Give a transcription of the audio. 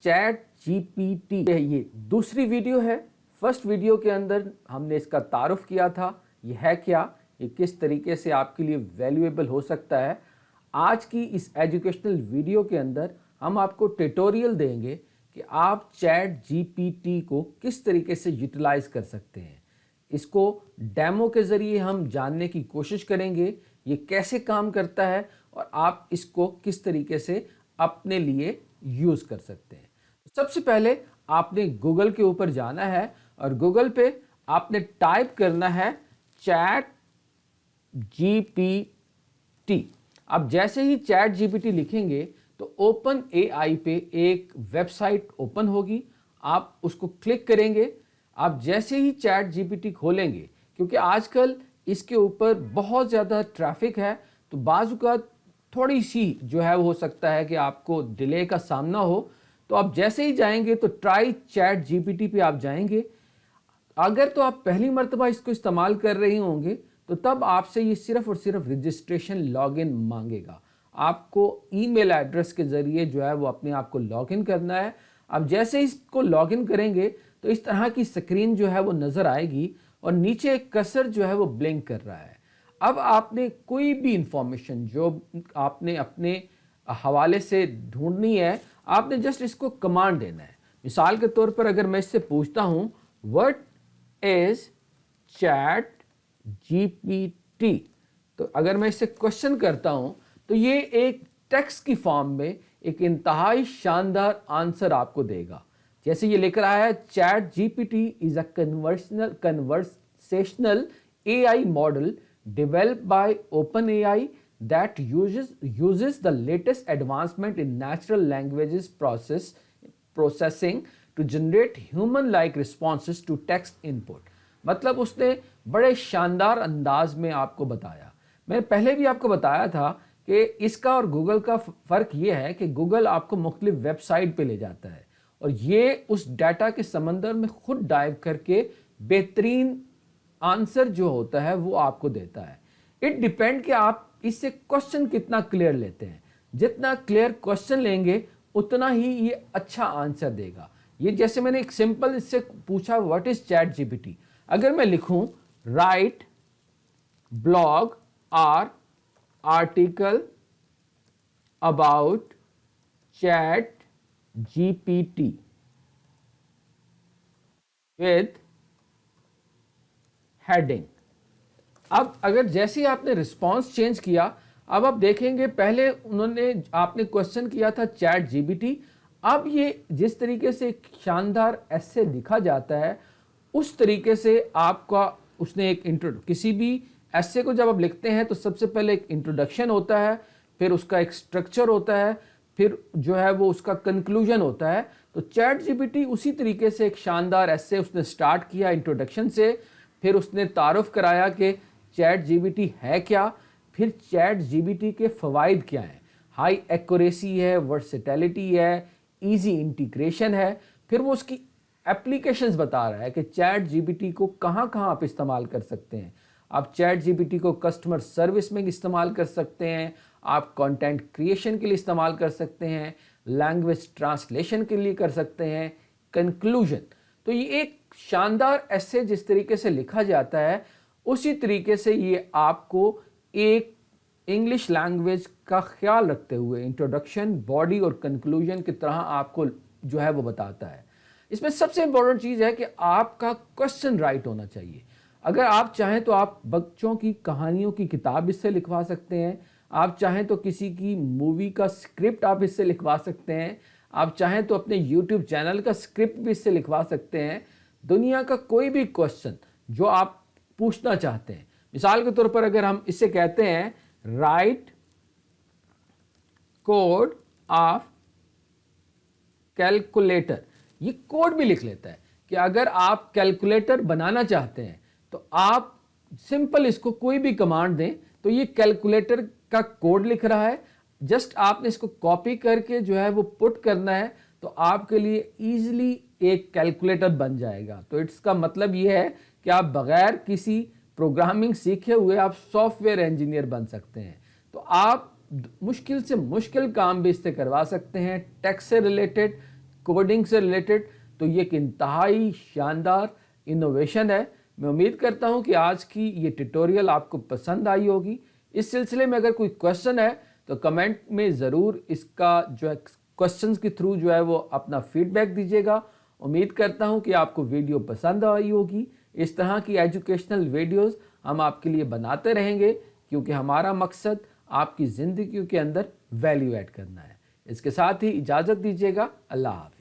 Chat GPT है, ये दूसरी वीडियो है। फर्स्ट वीडियो के अंदर हमने इसका तारुफ किया था, ये है क्या, ये किस तरीके से आपके लिए वैल्यूएबल हो सकता है। आज की इस एजुकेशनल वीडियो के अंदर हम आपको ट्यूटोरियल देंगे कि आप चैट जीपीटी को किस तरीके से यूटिलाइज कर सकते हैं। इसको डेमो के ज़रिए हम जानने की कोशिश करेंगे ये कैसे काम करता है और आप इसको किस तरीके से अपने लिए यूज़ कर सकते हैं। सबसे पहले आपने गूगल के ऊपर जाना है और गूगल पे आपने टाइप करना है चैट जीपीटी। आप जैसे ही चैट जीपीटी लिखेंगे तो ओपन एआई पे एक वेबसाइट ओपन होगी, आप उसको क्लिक करेंगे। आप जैसे ही चैट जीपीटी खोलेंगे, क्योंकि आजकल इसके ऊपर बहुत ज़्यादा ट्रैफिक है, तो बाज़ औक़ात थोड़ी सी जो है वो हो सकता है कि आपको डिले का सामना हो। तो आप जैसे ही जाएंगे तो ट्राई चैट जीपीटी पे आप जाएंगे। अगर तो आप पहली मर्तबा इसको इस्तेमाल कर रहे होंगे तो तब आपसे ये सिर्फ और सिर्फ रजिस्ट्रेशन लॉगिन मांगेगा। आपको ईमेल एड्रेस के ज़रिए जो है वो अपने आप को लॉगिन करना है। आप जैसे इसको लॉगिन करेंगे तो इस तरह की स्क्रीन जो है वो नज़र आएगी और नीचे एक कर्सर जो है वो ब्लिंक कर रहा है। अब आपने कोई भी इंफॉर्मेशन जो आपने अपने हवाले से ढूंढनी है, आपने जस्ट इसको कमांड देना है। मिसाल के तौर पर अगर मैं इससे पूछता हूँ व्हाट इज चैट जीपीटी, तो अगर मैं इससे क्वेश्चन करता हूँ तो ये एक टेक्स्ट की फॉर्म में एक इंतहाई शानदार आंसर आपको देगा। जैसे ये लिख रहा है chat GPT is a conversational AI model developed by OpenAI that uses the latest advancement in natural languages processing to generate human-like responses to text input। मतलब उसने बड़े शानदार अंदाज में आपको बताया। मैंने पहले भी आपको बताया था कि इसका और गूगल का फ़र्क ये है कि गूगल आपको मुख्तलिफ वेबसाइट पे ले जाता है और ये उस डाटा के समंदर में खुद डाइव करके बेहतरीन आंसर जो होता है वो आपको देता है। इट डिपेंड कि आप इससे क्वेश्चन कितना क्लियर लेते हैं। जितना क्लियर क्वेश्चन लेंगे उतना ही ये अच्छा आंसर देगा। ये जैसे मैंने एक सिंपल इससे पूछा व्हाट इज चैट जीपीटी, अगर मैं लिखूं write blog or article about chat GPT with heading. अब अगर जैसे ही आपने रिस्पांस चेंज किया, अब आप देखेंगे पहले आपने क्वेश्चन किया था चैट जीपीटी, अब ये जिस तरीके से एक शानदार एसे लिखा जाता है उस तरीके से आपका उसने एक किसी भी एसे को जब आप लिखते हैं तो सबसे पहले एक इंट्रोडक्शन होता है, फिर उसका एक स्ट्रक्चर होता है, फिर जो है वो उसका कंक्लूजन होता है। तो चैट जीपीटी उसी तरीके से एक शानदार एसे उसने स्टार्ट किया इंट्रोडक्शन से, फिर उसने तारुफ कराया कि चैट जीपीटी है क्या, फिर चैट जीपीटी के फ़वाइद क्या हैं। हाई एक्यूरेसी है, वर्सेटैलिटी है, इजी इंटीग्रेशन है, फिर वो उसकी एप्लीकेशंस बता रहा है कि चैट जीपीटी को कहाँ कहाँ आप इस्तेमाल कर सकते हैं। आप चैट जीपीटी को कस्टमर सर्विस में इस्तेमाल कर सकते हैं, आप कंटेंट क्रिएशन के लिए इस्तेमाल कर सकते हैं, लैंग्वेज ट्रांसलेशन के लिए कर सकते हैं, कंक्लूजन। तो ये एक शानदार एसे जिस तरीके से लिखा जाता है उसी तरीके से ये आपको एक इंग्लिश लैंग्वेज का ख्याल रखते हुए इंट्रोडक्शन, बॉडी और कंक्लूजन की तरह आपको जो है वो बताता है। इसमें सबसे इंपॉर्टेंट चीज़ है कि आपका क्वेश्चन राइट होना चाहिए। अगर आप चाहें तो आप बच्चों की कहानियों की किताब इससे लिखवा सकते हैं, आप चाहें तो किसी की मूवी का स्क्रिप्ट आप इससे लिखवा सकते हैं, आप चाहें तो अपने यूट्यूब चैनल का स्क्रिप्ट भी इससे लिखवा सकते हैं। दुनिया का कोई भी क्वेश्चन जो आप पूछना चाहते हैं, मिसाल के तौर पर अगर हम इससे कहते हैं राइट कोड ऑफ कैलकुलेटर, ये कोड भी लिख लेता है कि अगर आप कैलकुलेटर बनाना चाहते हैं तो आप सिंपल इसको कोई भी कमांड दें तो ये कैलकुलेटर का कोड लिख रहा है। जस्ट आपने इसको कॉपी करके जो है वो पुट करना है तो आपके लिए ईजिली एक कैलकुलेटर बन जाएगा। तो इसका मतलब ये है कि आप बगैर किसी प्रोग्रामिंग सीखे हुए आप सॉफ्टवेयर इंजीनियर बन सकते हैं। तो आप मुश्किल से मुश्किल काम भी इससे करवा सकते हैं, टेक से रिलेटेड کوڈنگ سے ریلیٹڈ، تو یہ ایک انتہائی شاندار انوویشن ہے۔ میں امید کرتا ہوں کہ آج کی یہ ٹیٹوریل آپ کو پسند آئی ہوگی۔ اس سلسلے میں اگر کوئی کوشچن ہے تو کمنٹ میں ضرور اس کا جو ہے کوشچنز کے تھرو جو ہے وہ اپنا فیڈ بیک دیجیے گا۔ امید کرتا ہوں کہ آپ کو ویڈیو پسند آئی ہوگی۔ اس طرح کی ایجوکیشنل ویڈیوز ہم آپ کے لیے بناتے رہیں گے، کیونکہ ہمارا مقصد آپ کی زندگیوں کے اندر ویلیو ایڈ کرنا ہے۔ اس کے ساتھ ہی اجازت دیجیے گا۔ اللہ حافظ۔